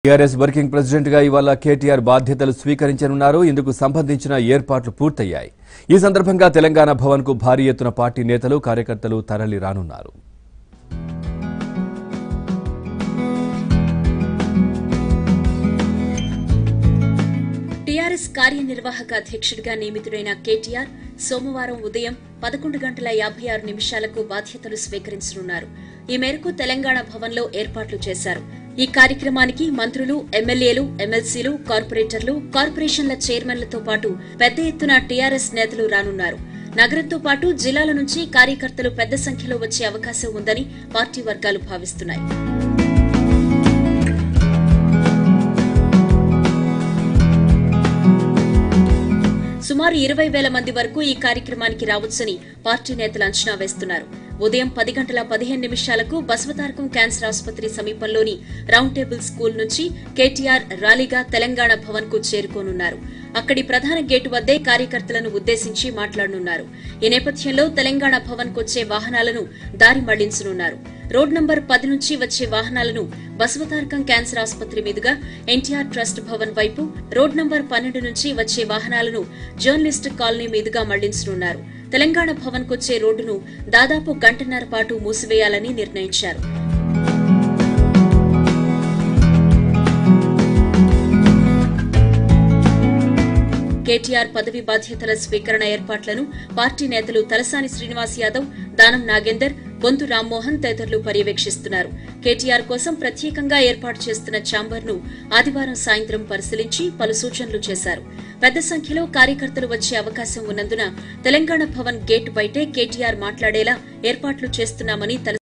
TRS working president గా ఇవాళ కేటీఆర్ బాధ్యతలు స్వీకరించనున్నారు. ఇందుకు సంబంధించిన ఏర్పాట్లు పూర్తయ్యాయి. ఈ సందర్భంగా తెలంగాణ భవన్ కు భారీ ఎత్తున పార్టీ నేతలు కార్యకర్తలు తరలి రానున్నారు. టీఆర్ఎస్ కార్యనిర్వాహక అధ్యక్షుడిగా నియమితుడైన కేటీఆర్ సోమవారం ఉదయం 11:56 బాధ్యతలు స్వీకరించనున్నారు. ఈ మేరకు తెలంగాణ భవన్లో ఏర్పాట్లు చేశారు. ఈ కార్యక్రమానికి మంత్రులు, ఎమ్మెల్యేలు, ఎమ్మెల్సీలు, కార్పొరేటర్లు, కార్పొరేషన్ల చైర్మన్లతో పాటు పెద్ద ఎత్తున టీఆర్ఎస్ నేతలు రానున్నారు. నగరంతో పాటు జిల్లాల నుంచి కార్యకర్తలు పెద్ద సంఖ్యలో వచ్చే అవకాశం ఉందని పార్టీ వర్గాలు భావిస్తున్నాయి. సుమారు 20,000 మంది వరకు ఈ కార్యక్రమానికి రావచ్చని పార్టీ నేతలు అంచనా వేస్తున్నారు. ఉదయం 10:15 బసవతారకం క్యాన్సర్ ఆసుపత్రి సమీపంలోని రౌండ్ టేబుల్ స్కూల్ నుంచి కేటీఆర్ ర్యాలీగా తెలంగాణ భవన్ కు చేరుకోనున్నారు. అక్కడి ప్రధాన గేటు వద్దే కార్యకర్తలను ఉద్దేశించి మాట్లాడనున్నారు. ఈ నేపథ్యంలో తెలంగాణ భవన్ కొచ్చే వాహనాలను దారి మళ్లించనున్నారు. రోడ్ నంబర్ 10 నుంచి వచ్చే వాహనాలను బసవతారకం క్యాన్సర్ ఆసుపత్రి మీదుగా ఎన్టీఆర్ ట్రస్ట్ భవన్ వైపు, రోడ్ నంబర్ 12 నుంచి వచ్చే వాహనాలను జర్నలిస్ట్ కాలనీ మీదుగా మళ్లించనున్నారు. తెలంగాణ భవన్ కొచ్చే రోడ్డును దాదాపు గంటన్నర పాటు మూసివేయాలని నిర్ణయించారు. కేటీఆర్ పదవి బాధ్యతల స్వీకరణ ఏర్పాట్లను పార్టీ నేతలు తలసాని శ్రీనివాస్ యాదవ్, దానం నాగేందర్, బొంతు రామ్మోహన్ తదితరులు పర్యవేక్షిస్తున్నారు. కేటీఆర్ కోసం ప్రత్యేకంగా ఏర్పాటు చేస్తున్న ఛాంబర్ ను ఆదివారం సాయంత్రం పరిశీలించి పలు సూచనలు చేశారు. పెద్ద సంఖ్యలో కార్యకర్తలు వచ్చే అవకాశం ఉన్నందున తెలంగాణ భవన్ గేటు బయటే కేటీఆర్ మాట్లాడేలా ఏర్పాట్లు చేస్తున్నామని